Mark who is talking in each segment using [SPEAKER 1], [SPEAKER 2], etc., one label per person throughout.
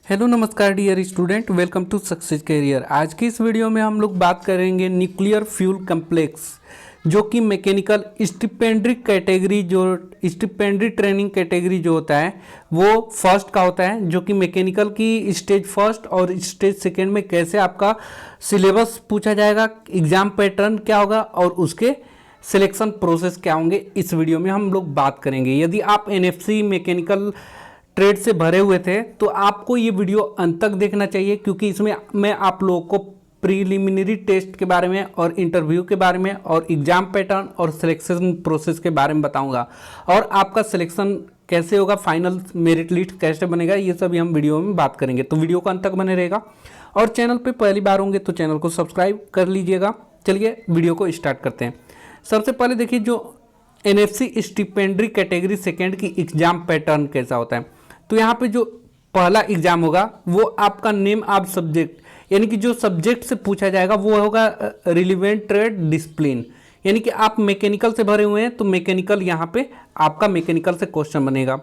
[SPEAKER 1] Hello नमस्कार dear student, welcome to success career. आज की इस वीडियो में हम लोग बात करेंगे न्यूक्लियर फ्यूल कम्प्लेक्स, जो कि मैकेनिकल स्टिपेंड्री कैटेगरी, जो स्टिपेंड्री ट्रेनिंग कैटेगरी जो होता है वो फर्स्ट का होता है, जो कि मैकेनिकल की स्टेज फर्स्ट और स्टेज सेकेंड में कैसे आपका सिलेबस पूछा जाएगा, एग्जाम पैटर्न क्या होगा और उसके सिलेक्शन प्रोसेस क्या होंगे, इस वीडियो में हम लोग बात करेंगे। यदि आप एनएफसी मैकेनिकल ट्रेड से भरे हुए थे तो आपको ये वीडियो अंत तक देखना चाहिए, क्योंकि इसमें मैं आप लोगों को प्रीलिमिनरी टेस्ट के बारे में और इंटरव्यू के बारे में और एग्जाम पैटर्न और सिलेक्शन प्रोसेस के बारे में बताऊंगा, और आपका सिलेक्शन कैसे होगा, फाइनल मेरिट लिस्ट कैसे बनेगा, ये सभी हम वीडियो में बात करेंगे। तो वीडियो को अंत तक बने रहेगा, और चैनल पर पहली बार होंगे तो चैनल को सब्सक्राइब कर लीजिएगा। चलिए वीडियो को स्टार्ट करते हैं। सबसे पहले देखिए, जो एनएफसी स्टिपेंड्री कैटेगरी सेकेंड की एग्जाम पैटर्न कैसा होता है। तो यहाँ पे जो पहला एग्जाम होगा वो आपका नेम ऑफ सब्जेक्ट, यानी कि जो सब्जेक्ट से पूछा जाएगा वो होगा रिलीवेंट ट्रेड डिसिप्लिन, यानी कि आप मैकेनिकल से भरे हुए हैं तो मैकेनिकल, यहाँ पे आपका मैकेनिकल से क्वेश्चन बनेगा।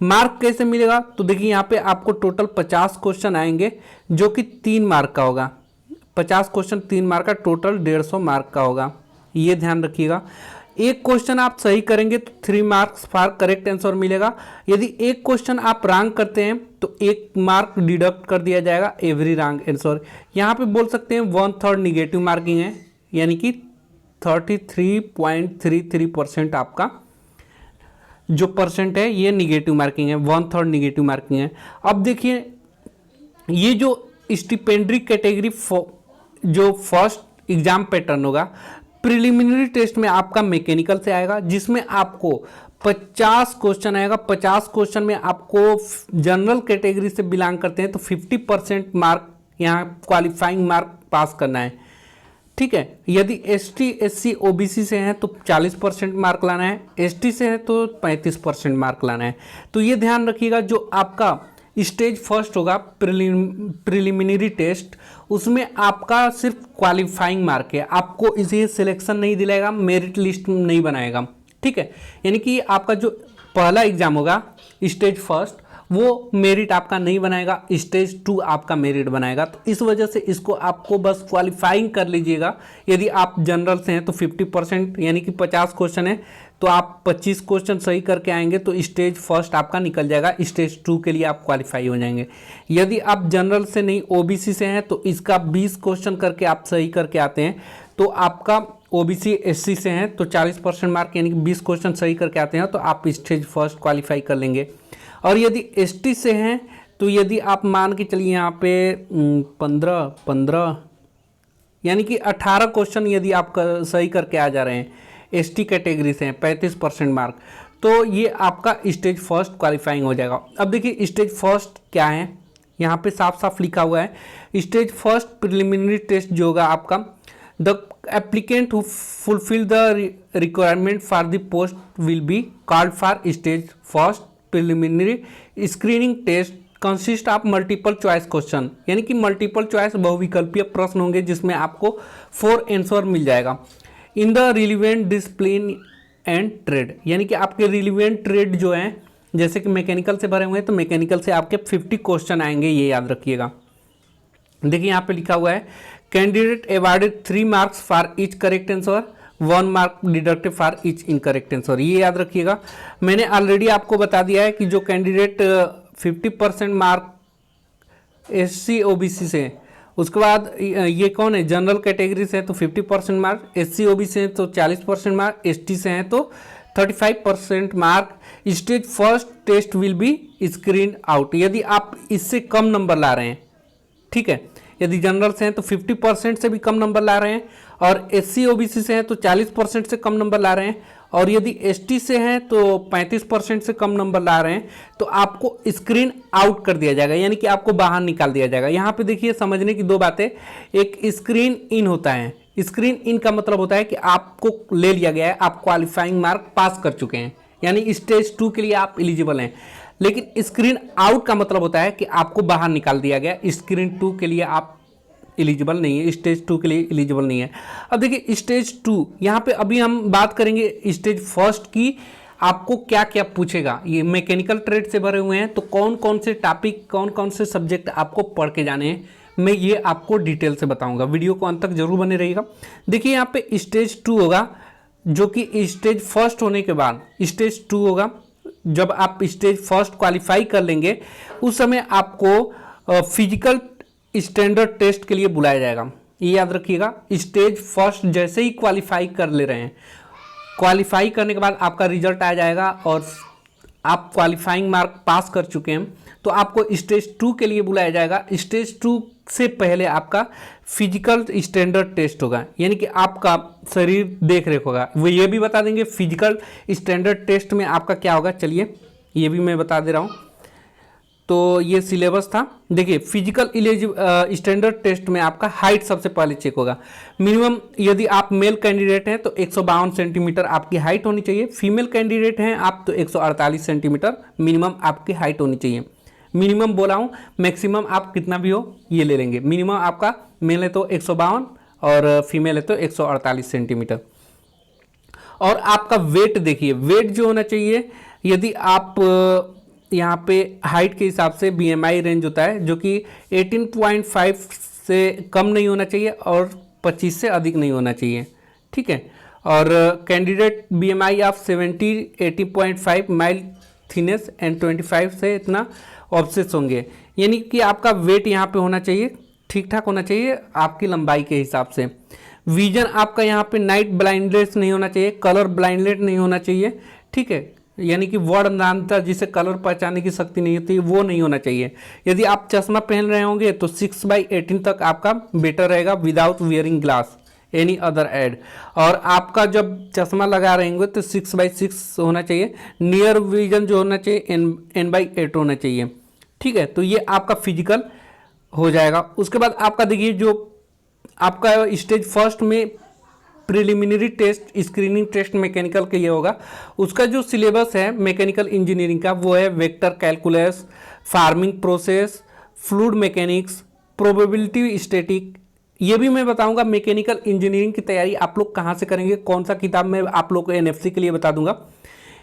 [SPEAKER 1] मार्क कैसे मिलेगा, तो देखिए यहाँ पे आपको टोटल 50 क्वेश्चन आएंगे, जो कि 3 मार्क का होगा। 50 क्वेश्चन 3 मार्क का, टोटल 150 मार्क का होगा, ये ध्यान रखिएगा। एक क्वेश्चन आप सही करेंगे तो 3 मार्क्स फॉर करेक्ट आंसर मिलेगा। यदि एक क्वेश्चन आप रॉन्ग करते हैं तो 1 मार्क डिडक्ट कर दिया जाएगा एवरी रॉन्ग आंसर। यहाँ पे बोल सकते हैं 1/3 निगेटिव मार्किंग है, यानी कि 33.33% आपका जो परसेंट है ये निगेटिव मार्किंग है, 1/3 निगेटिव मार्किंग है। अब देखिए, ये जो स्टिपेंड्री कैटेगरी जो फर्स्ट एग्जाम पैटर्न होगा, प्रिलिमिनरी टेस्ट में आपका मैकेनिकल से आएगा, जिसमें आपको 50 क्वेश्चन आएगा। 50 क्वेश्चन में आपको जनरल कैटेगरी से बिलोंग करते हैं तो 50% मार्क यहाँ क्वालिफाइंग मार्क पास करना है, ठीक है। यदि एसटी एससी ओबीसी से हैं तो 40% मार्क लाना है, एसटी से है तो 35% मार्क लाना है। तो ये ध्यान रखिएगा, जो आपका स्टेज फर्स्ट होगा प्रिलिमिनरी टेस्ट, उसमें आपका सिर्फ क्वालिफाइंग मार्क है, आपको इसे सिलेक्शन नहीं दिलाएगा, मेरिट लिस्ट नहीं बनाएगा, ठीक है। यानी कि आपका जो पहला एग्जाम होगा स्टेज फर्स्ट, वो मेरिट आपका नहीं बनाएगा, स्टेज 2 आपका मेरिट बनाएगा। तो इस वजह से इसको आपको बस क्वालिफाइंग कर लीजिएगा। यदि आप जनरल से हैं तो 50%, यानी कि 50 क्वेश्चन है तो आप 25 क्वेश्चन सही करके आएंगे तो स्टेज फर्स्ट आपका निकल जाएगा, स्टेज 2 के लिए आप क्वालिफाई हो जाएंगे। यदि आप जनरल से नहीं ओबीसी से हैं तो इसका 20 क्वेश्चन करके आप सही करके आते हैं तो आपका ओबीसी एससी से हैं तो 40% मार्क, यानी कि 20 क्वेश्चन सही करके आते हैं तो आप स्टेज फर्स्ट क्वालिफाई कर लेंगे। और यदि एसटी से हैं तो यदि आप मान के चलिए यहाँ पे 15 यानी कि 18 क्वेश्चन यदि आप सही करके आ जा रहे हैं, एसटी कैटेगरी से हैं, 35% मार्क, तो ये आपका स्टेज फर्स्ट क्वालिफाइंग हो जाएगा। अब देखिए स्टेज फर्स्ट क्या है, यहाँ पे साफ साफ लिखा हुआ है, स्टेज फर्स्ट प्रिलिमिनरी टेस्ट जो होगा आपका, the applicant who fulfil the requirement for the post will be called for stage first preliminary screening test consist of multiple choice question, यानी कि मल्टीपल चॉइस बहुविकल्पीय प्रश्न होंगे जिसमें आपको 4 आंसर मिल जाएगा। In the relevant discipline and trade, यानी कि आपके रिलीवेंट ट्रेड जो है, जैसे कि मैकेनिकल से भरे हुए हैं तो मैकेनिकल से आपके 50 क्वेश्चन आएंगे, ये याद रखिएगा। देखिए यहाँ पे लिखा हुआ है, candidate awarded 3 marks for each correct answer, 1 mark deducted for each incorrect answer, ये याद रखिएगा। मैंने ऑलरेडी आपको बता दिया है कि जो कैंडिडेट 50% मार्क एससी ओबीसी से, उसके बाद ये कौन है, जनरल कैटेगरी से है तो 50% मार्क, एससी ओबीसी से है तो 40% मार्क, एसटी से हैं तो 35% mark, stage first test will be screen out. यदि आप इससे कम नंबर ला रहे हैं, ठीक है, यदि जनरल से हैं तो 50% से भी कम नंबर ला रहे हैं, और एससी ओबीसी से हैं तो 40% से कम नंबर ला रहे हैं, और यदि एसटी से हैं तो 35% से कम नंबर ला रहे हैं तो आपको स्क्रीन आउट कर दिया जाएगा, यानी कि आपको बाहर निकाल दिया जाएगा। यहाँ पे देखिए समझने की 2 बातें, एक स्क्रीन इन होता है, स्क्रीन इन का मतलब होता है कि आपको ले लिया गया है, आप क्वालिफाइंग मार्क पास कर चुके हैं, यानी स्टेज 2 के लिए आप एलिजिबल हैं। लेकिन स्क्रीन आउट का मतलब होता है कि आपको बाहर निकाल दिया गया, स्क्रीन 2 के लिए आप एलिजिबल नहीं है, स्टेज 2 के लिए एलिजिबल नहीं है। अब देखिए स्टेज 2, यहाँ पे अभी हम बात करेंगे स्टेज फर्स्ट की, आपको क्या क्या पूछेगा, ये मैकेनिकल ट्रेड से भरे हुए हैं, तो कौन कौन से टॉपिक, कौन कौन से सब्जेक्ट आपको पढ़ के जाने हैं, मैं ये आपको डिटेल से बताऊंगा। वीडियो को अंत तक जरूर बने रहिएगा। देखिए यहाँ पे स्टेज 2 होगा, जो कि स्टेज फर्स्ट होने के बाद स्टेज 2 होगा। जब आप स्टेज फर्स्ट क्वालिफाई कर लेंगे उस समय आपको फिजिकल स्टैंडर्ड टेस्ट के लिए बुलाया जाएगा। ये याद रखिएगा, स्टेज फर्स्ट जैसे ही क्वालिफाई कर ले रहे हैं, क्वालिफाई करने के बाद आपका रिजल्ट आ जाएगा और आप क्वालिफाइंग मार्क पास कर चुके हैं तो आपको स्टेज 2 के लिए बुलाया जाएगा। स्टेज 2 से पहले आपका फिजिकल स्टैंडर्ड टेस्ट होगा, यानी कि आपका शरीर देख रेख होगा। वो ये भी बता देंगे फिजिकल स्टैंडर्ड टेस्ट में आपका क्या होगा, चलिए ये भी मैं बता दे रहा हूँ। तो ये सिलेबस था। देखिए फिजिकल स्टैंडर्ड टेस्ट में आपका हाइट सबसे पहले चेक होगा। मिनिमम यदि आप मेल कैंडिडेट हैं तो 152 सेंटीमीटर आपकी हाइट होनी चाहिए। फीमेल कैंडिडेट हैं आप तो 148 सेंटीमीटर मिनिमम आपकी हाइट होनी चाहिए। मिनिमम बोला हूँ, मैक्सिमम आप कितना भी हो ये ले लेंगे। मिनिमम आपका मेल है तो 152 और फीमेल है तो 148 सेंटीमीटर। और आपका वेट देखिए, वेट जो होना चाहिए, यदि आप यहाँ पे हाइट के हिसाब से BMI रेंज होता है जो कि 18.5 से कम नहीं होना चाहिए और 25 से अधिक नहीं होना चाहिए, ठीक है। और candidate BMI of 70, 80.5 mild thinness and 25 से इतना ऑब्सेस होंगे, यानी कि आपका वेट यहाँ पे होना चाहिए, ठीक ठाक होना चाहिए आपकी लंबाई के हिसाब से। विजन आपका यहाँ पे नाइट ब्लाइंडनेस नहीं होना चाहिए, कलर ब्लाइंडनेस नहीं होना चाहिए, ठीक है, यानी कि वर्ड अंतर जिसे कलर पहचानने की शक्ति नहीं होती वो नहीं होना चाहिए। यदि आप चश्मा पहन रहे होंगे तो 6/18 तक आपका बेटर रहेगा without wearing glass any other aid. और आपका जब चश्मा लगा रहे होंगे तो 6/6 होना चाहिए। नियर विजन जो होना चाहिए N/8 होना चाहिए, ठीक है। तो ये आपका फिजिकल हो जाएगा। उसके बाद आपका देखिए जो आपका स्टेज फर्स्ट में preliminary test, screening test mechanical के लिए होगा। उसका जो सिलेबस है मैकेनिकल इंजीनियरिंग का वो है vector calculus, farming process, fluid mechanics, probability static. ये भी मैं बताऊंगा मैकेनिकल इंजीनियरिंग की तैयारी आप लोग कहाँ से करेंगे, कौन सा किताब मैं आप लोग को NFC के लिए बता दूंगा।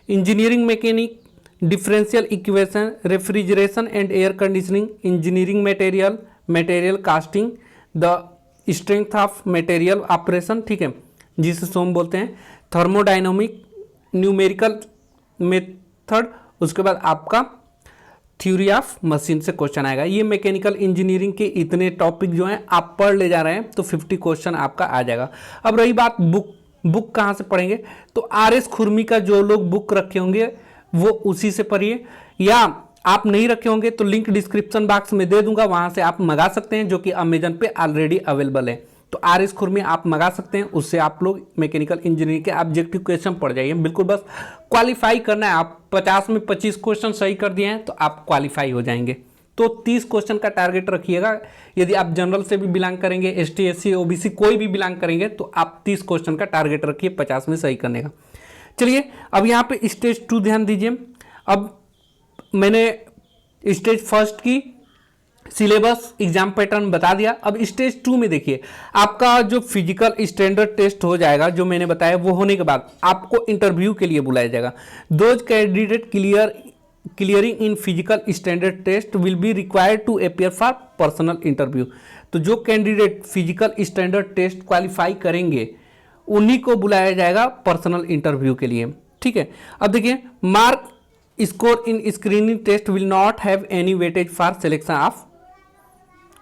[SPEAKER 1] Engineering mechanic, differential equation, refrigeration and air conditioning, engineering material, material casting, the strength of material operation, ठीक है, जिसे सोम बोलते हैं, थर्मोडाइनमिक, न्यूमेरिकल मेथड। उसके बाद आपका थ्योरी ऑफ मशीन से क्वेश्चन आएगा। ये मैकेनिकल इंजीनियरिंग के इतने टॉपिक जो हैं आप पढ़ ले जा रहे हैं तो 50 क्वेश्चन आपका आ जाएगा। अब रही बात बुक कहाँ से पढ़ेंगे, तो RS खुरमी का जो लोग बुक रखे होंगे वो उसी से पढ़िए, या आप नहीं रखे होंगे तो लिंक डिस्क्रिप्शन बॉक्स में दे दूंगा, वहां से आप मंगा सकते हैं, जो कि अमेजन पे ऑलरेडी अवेलेबल है। तो RS खुरमी आप मंगा सकते हैं, उससे आप लोग मैकेनिकल इंजीनियरिंग के ऑब्जेक्टिव क्वेश्चन पढ़ जाइए। बिल्कुल बस क्वालिफाई करना है। आप 50 में 25 क्वेश्चन सही कर दिए हैं तो आप क्वालिफाई हो जाएंगे। तो 30 क्वेश्चन का टारगेट रखिएगा। यदि आप जनरल से भी बिलोंग करेंगे, ST SC OBC कोई भी बिलोंग करेंगे तो आप 30 क्वेश्चन का टारगेट रखिए 50 में सही करने का। चलिए अब यहाँ पे स्टेज 2 ध्यान दीजिए। अब मैंने स्टेज फर्स्ट की सिलेबस, एग्जाम पैटर्न बता दिया। अब स्टेज 2 में देखिए आपका जो फिजिकल स्टैंडर्ड टेस्ट हो जाएगा, जो मैंने बताया, वो होने के बाद आपको इंटरव्यू के लिए बुलाया जाएगा। Those candidate clearing in physical standard test will be required to appear for personal interview. तो जो candidate physical standard test qualify करेंगे उन्हीं को बुलाया जाएगा पर्सनल इंटरव्यू के लिए, ठीक है। अब देखिए mark score in screening test will not have any weightage for selection of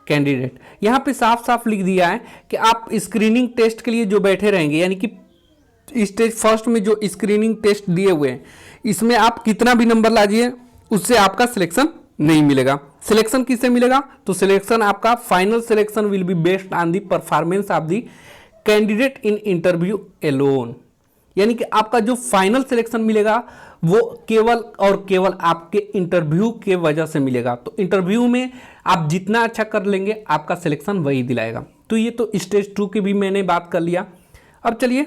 [SPEAKER 1] candidate. यहाँ पे साफ साफ लिख दिया है कि आप स्क्रीनिंग टेस्ट के लिए जो बैठे रहेंगे, यानी कि स्टेज फर्स्ट में जो स्क्रीनिंग टेस्ट दिए हुए हैं इसमें आप कितना भी नंबर लाजिए उससे आपका सिलेक्शन नहीं मिलेगा। सिलेक्शन किससे मिलेगा, तो सिलेक्शन आपका final selection will be based on the performance of the candidate in interview alone. यानी कि आपका जो फाइनल सिलेक्शन मिलेगा वो केवल और केवल आपके इंटरव्यू के वजह से मिलेगा। तो इंटरव्यू में आप जितना अच्छा कर लेंगे आपका सिलेक्शन वही दिलाएगा। तो ये तो स्टेज 2 की भी मैंने बात कर लिया। अब चलिए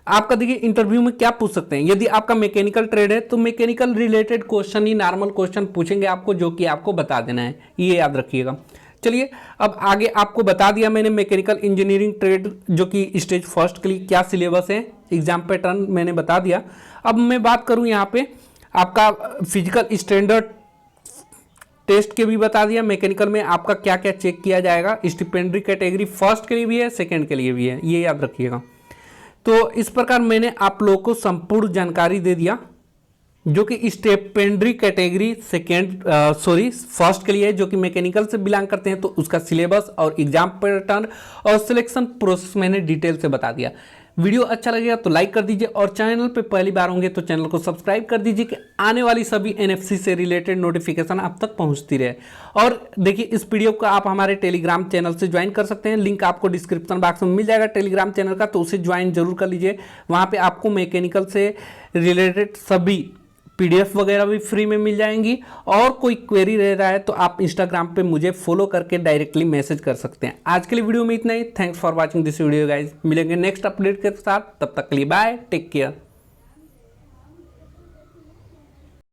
[SPEAKER 1] आपका देखिए इंटरव्यू में क्या पूछ सकते हैं। यदि आपका मैकेनिकल ट्रेड है तो मैकेनिकल रिलेटेड क्वेश्चन ही, नॉर्मल क्वेश्चन पूछेंगे आपको, जो कि आपको बता देना है, ये याद रखिएगा। चलिए अब आगे आपको बता दिया मैंने मैकेनिकल इंजीनियरिंग ट्रेड जो कि स्टेज फर्स्ट के लिए क्या सिलेबस है, एग्जाम पैटर्न मैंने बता दिया। अब मैं बात करूं यहाँ पे आपका फिजिकल स्टैंडर्ड टेस्ट के भी बता दिया। मैकेनिकल में आपका क्या क्या चेक किया जाएगा, स्टिपेंडरी कैटेगरी फर्स्ट के लिए भी है, सेकेंड के लिए भी है, ये याद रखिएगा। तो इस प्रकार मैंने आप लोगों को संपूर्ण जानकारी दे दिया जो कि स्टिपेंडरी कैटेगरी फर्स्ट के लिए जो कि मैकेनिकल से बिलोंग करते हैं, तो उसका सिलेबस और एग्जाम पैटर्न और सिलेक्शन प्रोसेस मैंने डिटेल से बता दिया। वीडियो अच्छा लगेगा तो लाइक कर दीजिए और चैनल पे पहली बार होंगे तो चैनल को सब्सक्राइब कर दीजिए कि आने वाली सभी एनएफसी से रिलेटेड नोटिफिकेशन आप तक पहुंचती रहे। और देखिए इस वीडियो को आप हमारे टेलीग्राम चैनल से ज्वाइन कर सकते हैं, लिंक आपको डिस्क्रिप्शन बॉक्स में मिल जाएगा टेलीग्राम चैनल का, तो उसे ज्वाइन जरूर कर लीजिए। वहाँ पर आपको मैकेनिकल से रिलेटेड सभी पीडीएफ वगैरह भी फ्री में मिल जाएंगी। और कोई क्वेरी रह रहा है तो आप इंस्टाग्राम पे मुझे फॉलो करके डायरेक्टली मैसेज कर सकते हैं। आज के लिए वीडियो में इतना ही। Thanks for watching this video guys. मिलेंगे नेक्स्ट अपडेट के साथ, तब तक के लिए बाय, टेक केयर।